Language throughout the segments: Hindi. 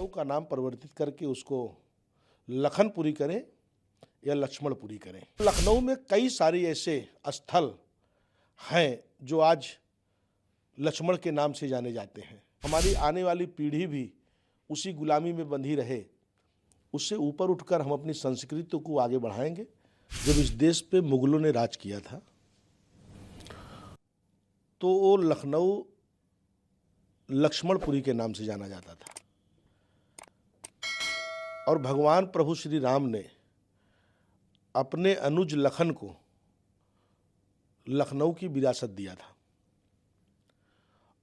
का नाम परिवर्तित करके उसको लखनपुरी करें या लक्ष्मणपुरी करें। लखनऊ में कई सारे ऐसे स्थल हैं जो आज लक्ष्मण के नाम से जाने जाते हैं। हमारी आने वाली पीढ़ी भी उसी गुलामी में बंधी रहे, उससे ऊपर उठकर हम अपनी संस्कृति को आगे बढ़ाएंगे। जब इस देश पे मुगलों ने राज किया था तो वो लखनऊ लक्ष्मणपुरी के नाम से जाना जाता था और भगवान प्रभु श्री राम ने अपने अनुज लखन को लखनऊ की विरासत दिया था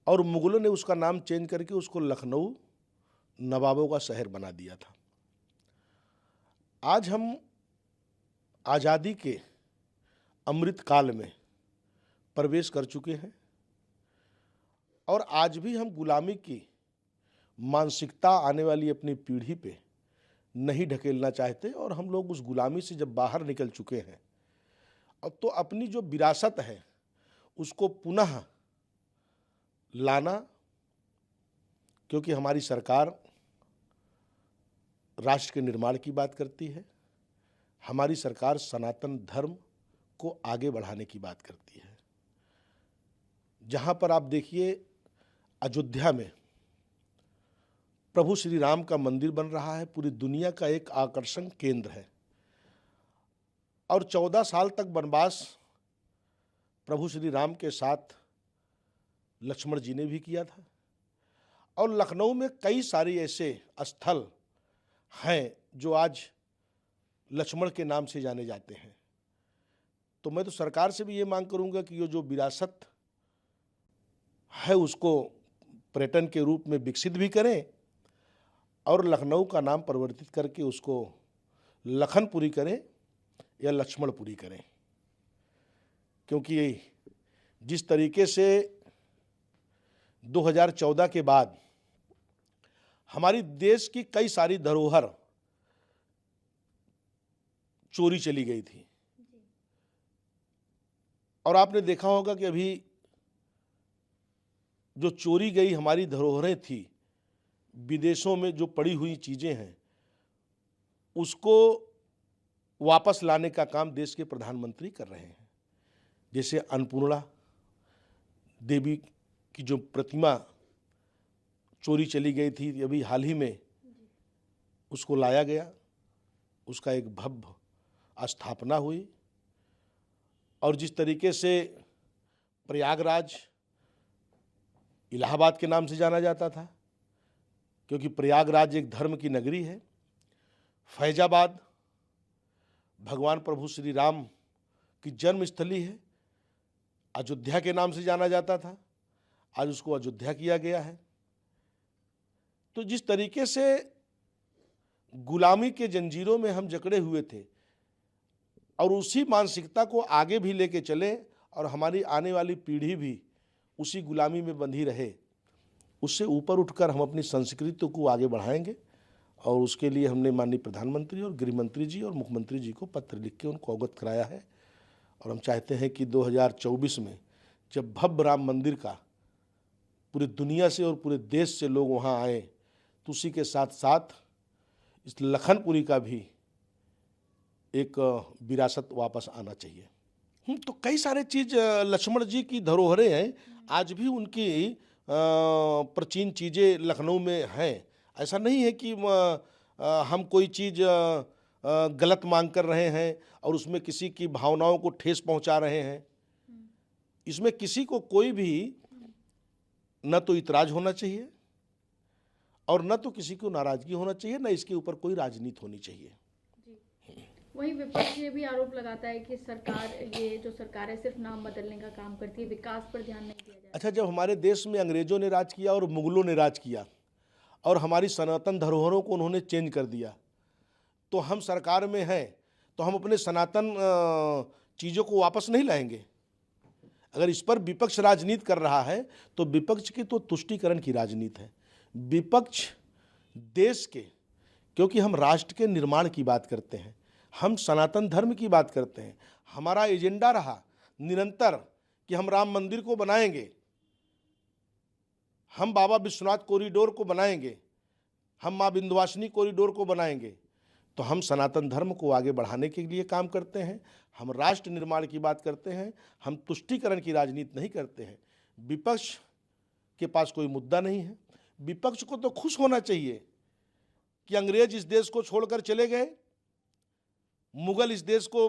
और मुगलों ने उसका नाम चेंज करके उसको लखनऊ नवाबों का शहर बना दिया था। आज हम आज़ादी के अमृत काल में प्रवेश कर चुके हैं और आज भी हम गुलामी की मानसिकता आने वाली अपनी पीढ़ी पे नहीं ढकेलना चाहते और हम लोग उस गुलामी से जब बाहर निकल चुके हैं अब तो अपनी जो विरासत है उसको पुनः लाना, क्योंकि हमारी सरकार राष्ट्र के निर्माण की बात करती है, हमारी सरकार सनातन धर्म को आगे बढ़ाने की बात करती है। जहाँ पर आप देखिए अयोध्या में प्रभु श्री राम का मंदिर बन रहा है, पूरी दुनिया का एक आकर्षण केंद्र है और 14 साल तक वनवास प्रभु श्री राम के साथ लक्ष्मण जी ने भी किया था और लखनऊ में कई सारे ऐसे स्थल हैं जो आज लक्ष्मण के नाम से जाने जाते हैं। तो मैं तो सरकार से भी ये मांग करूंगा कि ये जो विरासत है उसको पर्यटन के रूप में विकसित भी करें और लखनऊ का नाम परिवर्तित करके उसको लखनपुरी करें या लक्ष्मणपुरी करें, क्योंकि जिस तरीके से 2014 के बाद हमारी देश की कई सारी धरोहर चोरी चली गई थी और आपने देखा होगा कि अभी जो चोरी गई हमारी धरोहरें थी, विदेशों में जो पड़ी हुई चीज़ें हैं उसको वापस लाने का काम देश के प्रधानमंत्री कर रहे हैं। जैसे अन्नपूर्णा देवी की जो प्रतिमा चोरी चली गई थी, अभी हाल ही में उसको लाया गया, उसका एक भव्य स्थापना हुई और जिस तरीके से प्रयागराज इलाहाबाद के नाम से जाना जाता था, क्योंकि प्रयागराज एक धर्म की नगरी है, फैजाबाद भगवान प्रभु श्री राम की जन्मस्थली है, अयोध्या के नाम से जाना जाता था, आज उसको अयोध्या किया गया है। तो जिस तरीके से गुलामी के जंजीरों में हम जकड़े हुए थे और उसी मानसिकता को आगे भी लेके चले और हमारी आने वाली पीढ़ी भी उसी गुलामी में बंधी रहे, उससे ऊपर उठकर हम अपनी संस्कृति को आगे बढ़ाएंगे। और उसके लिए हमने माननीय प्रधानमंत्री और गृह मंत्री जी और मुख्यमंत्री जी को पत्र लिख के उनको अवगत कराया है और हम चाहते हैं कि 2024 में जब भव्य राम मंदिर का पूरी दुनिया से और पूरे देश से लोग वहाँ आए तो उसी के साथ साथ इस लखनपुरी का भी एक विरासत वापस आना चाहिए। तो कई सारे चीज़ लक्ष्मण जी की धरोहरें हैं, आज भी उनकी प्राचीन चीज़ें लखनऊ में हैं। ऐसा नहीं है कि हम कोई चीज़ गलत मांग कर रहे हैं और उसमें किसी की भावनाओं को ठेस पहुंचा रहे हैं। इसमें किसी को कोई भी न तो इतराज़ होना चाहिए और न तो किसी को नाराज़गी होना चाहिए, न इसके ऊपर कोई राजनीति होनी चाहिए। वहीं विपक्ष ये भी आरोप लगाता है कि सरकार, ये जो सरकार है, सिर्फ नाम बदलने का काम करती है, विकास पर ध्यान नहीं दिया जाता। अच्छा, जब हमारे देश में अंग्रेजों ने राज किया और मुगलों ने राज किया और हमारी सनातन धरोहरों को उन्होंने चेंज कर दिया, तो हम सरकार में हैं तो हम अपने सनातन चीज़ों को वापस नहीं लाएंगे। अगर इस पर विपक्ष राजनीति कर रहा है तो विपक्ष की तो तुष्टीकरण की राजनीति है। विपक्ष देश के, क्योंकि हम राष्ट्र के निर्माण की बात करते हैं, हम सनातन धर्म की बात करते हैं, हमारा एजेंडा रहा निरंतर कि हम राम मंदिर को बनाएंगे, हम बाबा विश्वनाथ कॉरिडोर को बनाएंगे, हम माँ विंध्यवासिनी कॉरिडोर को बनाएंगे, तो हम सनातन धर्म को आगे बढ़ाने के लिए काम करते हैं। हम राष्ट्र निर्माण की बात करते हैं, हम तुष्टीकरण की राजनीति नहीं करते हैं। विपक्ष के पास कोई मुद्दा नहीं है। विपक्ष को तो खुश होना चाहिए कि अंग्रेज इस देश को छोड़कर चले गए, मुगल इस देश को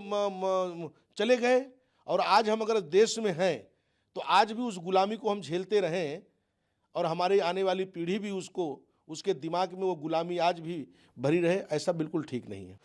चले गए, और आज हम अगर देश में हैं तो आज भी उस गुलामी को हम झेलते रहें और हमारी आने वाली पीढ़ी भी उसके दिमाग में वो गुलामी आज भी भरी रहे, ऐसा बिल्कुल ठीक नहीं है।